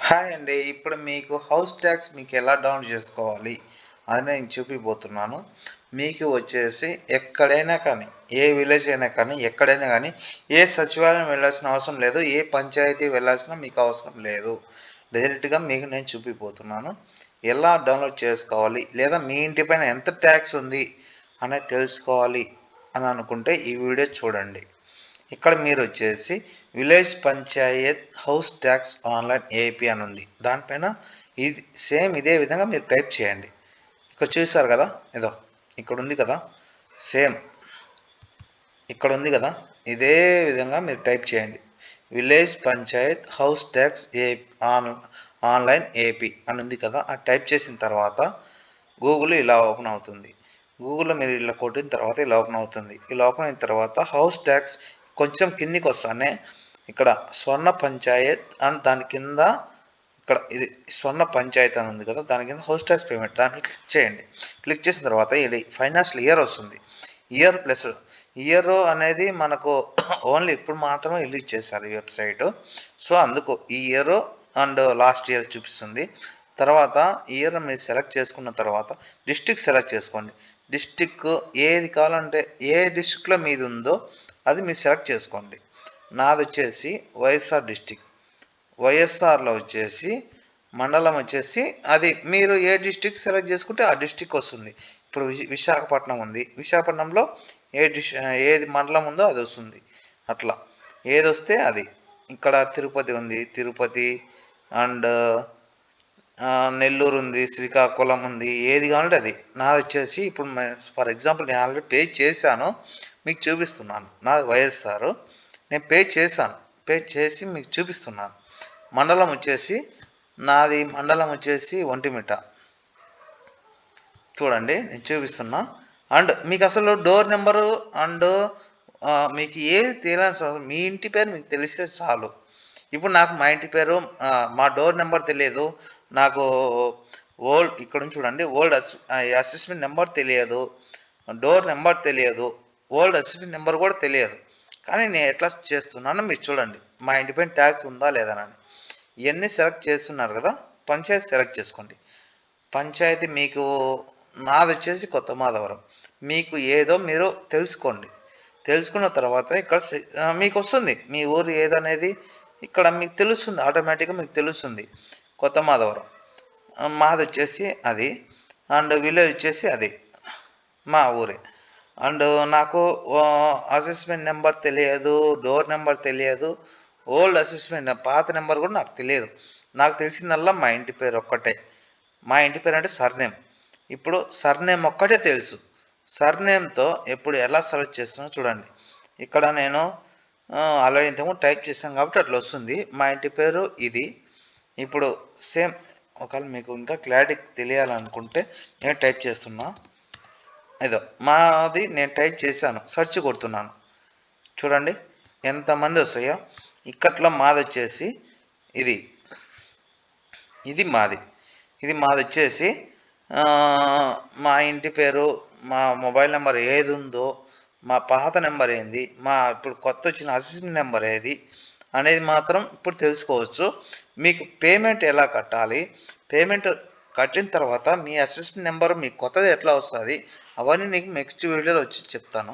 Hi అండి. ఇప్పుడు మీకు హౌస్ ట్యాక్స్ మీకు ఎలా డౌన్ చేసుకోవాలి అని నేను చూపిపోతున్నాను. మీకు వచ్చేసి ఎక్కడైనా కానీ, ఏ విలేజ్ అయినా కానీ, ఎక్కడైనా కానీ, ఏ సచివాలయం వెళ్ళాల్సిన అవసరం లేదు. ఏ పంచాయతీ వెళ్ళాల్సిన మీకు అవసరం లేదు. డైరెక్ట్‌గా మీకు నేను చూపిపోతున్నాను. ఎలా డౌన్‌లోడ్ చేసుకోవాలి, లేదా మీ ఇంటి పైన ఎంత ట్యాక్స్ ఉంది అనేది తెలుసుకోవాలి అని అనుకుంటే ఈ వీడియో చూడండి. ఇక్కడ మీరు వచ్చేసి village Panchayat house tax online AP అని ఉంది. దానిపైన ఇది సేమ్ ఇదే విధంగా మీరు టైప్ చేయండి. ఇక్కడ చూసారు కదా, ఇదో ఇక్కడ ఉంది కదా, సేమ్ ఇక్కడ ఉంది కదా, ఇదే విధంగా మీరు టైప్ చేయండి. Village Panchayat house tax online AP అని ఉంది కదా, ఆ టైప్ చేసిన తర్వాత గూగుల్ ఇలా ఓపెన్ అవుతుంది. గూగుల్లో మీరు ఇలా కొట్టిన తర్వాత ఇలా ఓపెన్ అవుతుంది. ఇలా ఓపెన్ అయిన తర్వాత హౌస్ ట్యాక్స్ కొంచెం కిందికి వస్తానే ఇక్కడ స్వర్ణ పంచాయత్ అండ్ దాని కింద ఇక్కడ ఇది స్వర్ణ పంచాయత్ అని ఉంది కదా, దాని కింద హౌస్ ట్యాక్స్ పేమెంట్ దాన్ని క్లిక్ చేయండి. క్లిక్ చేసిన తర్వాత ఇది ఫైనాన్షియల్ ఇయర్ వస్తుంది. ఇయర్ ప్లస్ ఇయర్ అనేది మనకు ఓన్లీ ఇప్పుడు మాత్రమే రిలీజ్ చేశారు ఈ వెబ్సైట్. సో అందుకు ఈ ఇయర్ అండ్ లాస్ట్ ఇయర్ చూపిస్తుంది. తర్వాత ఇయర్ మీరు సెలెక్ట్ చేసుకున్న తర్వాత డిస్ట్రిక్ట్ సెలెక్ట్ చేసుకోండి. డిస్ట్రిక్ట్ ఏది కావాలంటే ఏ డిస్ట్రిక్ట్లో మీది ఉందో అది మీరు సెలెక్ట్ చేసుకోండి. నాది వచ్చేసి వైఎస్ఆర్ డిస్టిక్. వైఎస్ఆర్లో వచ్చేసి మండలం వచ్చేసి అది మీరు ఏ డిస్టిక్ సెలెక్ట్ చేసుకుంటే ఆ డిస్టిక్ వస్తుంది. ఇప్పుడు విశాఖపట్నం ఉంది, విశాఖపట్నంలో ఏది మండలం ఉందో అది వస్తుంది. అట్లా ఏది వస్తే అది. ఇక్కడ తిరుపతి ఉంది, తిరుపతి అండ్ నెల్లూరు ఉంది, శ్రీకాకుళం ఉంది, ఏది కావాలంటే అది. నాది వచ్చేసి ఇప్పుడు ఫర్ ఎగ్జాంపుల్ నేను ఆల్రెడీ పే చేశాను, మీకు చూపిస్తున్నాను. నాది వైఎస్ఆర్, నేను పే చేశాను, పే చేసి మీకు చూపిస్తున్నాను. మండలం వచ్చేసి నాది మండలం వచ్చేసి ఒంటిమిట్ట. చూడండి నేను చూపిస్తున్నా. అండ్ మీకు అసలు డోర్ నెంబరు అండ్ మీకు ఏది తెలియాల్సిన మీ ఇంటి పేరు మీకు తెలిస్తే చాలు. ఇప్పుడు నాకు మా ఇంటి పేరు మా డోర్ నెంబర్ తెలియదు, నాకు ఓల్డ్ ఇక్కడ నుంచి చూడండి ఓల్డ్ అసెస్మెంట్ నెంబర్ తెలియదు, డోర్ నెంబర్ తెలియదు, ఓల్డ్ అసెస్మెంట్ నెంబర్ కూడా తెలియదు. కానీ నేను ఎట్లా చేస్తున్నానో మీరు చూడండి, మా ఇంటి పైన ట్యాక్స్ ఉందా లేదా అని. ఇవన్నీ సెలెక్ట్ చేస్తున్నారు కదా, పంచాయతీ సెలెక్ట్ చేసుకోండి. పంచాయతీ మీకు నాది వచ్చేసి కొత్త మాధవరం. మీకు ఏదో మీరు తెలుసుకోండి. తెలుసుకున్న తర్వాత ఇక్కడ మీకు వస్తుంది మీ ఊరు ఏదనేది ఇక్కడ మీకు తెలుస్తుంది, ఆటోమేటిక్గా మీకు తెలుస్తుంది. కొత్త మాధవరం మాది వచ్చేసి అది, అండ్ విలేజ్ వచ్చేసి అది మా ఊరే. అండ్ నాకు అసెస్మెంట్ నెంబర్ తెలియదు, డోర్ నెంబర్ తెలియదు, ఓల్డ్ అసెస్మెంట్ పాత నెంబర్ కూడా నాకు తెలియదు. నాకు తెలిసిందల్లా మా ఇంటి పేరు ఒక్కటే. మా ఇంటి పేరు అంటే సర్నేమ్. ఇప్పుడు సర్నేమ్ ఒక్కటే తెలుసు. సర్నేమ్తో ఎప్పుడు ఎలా సెలెక్ట్ చేస్తున్నా చూడండి. ఇక్కడ నేను ఆల్రెడీ ఇంతకుముందు టైప్ చేశాను కాబట్టి అట్లా వస్తుంది. మా ఇంటి పేరు ఇది. ఇప్పుడు సేమ్ ఒకవేళ మీకు ఇంకా క్లారిటీ తెలియాలనుకుంటే నేను టైప్ చేస్తున్నా. ఏదో మాది నేను టైప్ చేశాను, సెర్చ్ కొడుతున్నాను. చూడండి ఎంతమంది వస్తాయో. ఇక్కట్లో మాది వచ్చేసి ఇది, ఇది మాది, ఇది మాది వచ్చేసి మా ఇంటి పేరు, మా మొబైల్ నెంబర్ ఏది ఉందో, మా పాత నెంబర్ ఏంది, మా ఇప్పుడు కొత్త వచ్చిన అసెస్మెంట్ నెంబర్ ఏది అనేది మాత్రం ఇప్పుడు తెలుసుకోవచ్చు. మీకు పేమెంట్ ఎలా కట్టాలి, పేమెంట్ కట్టిన తర్వాత మీ అసెస్మెంట్ నెంబర్ మీకు కొత్తది ఎట్లా వస్తుంది అవన్నీ నీకు నెక్స్ట్ వీడియోలో వచ్చి చెప్తాను.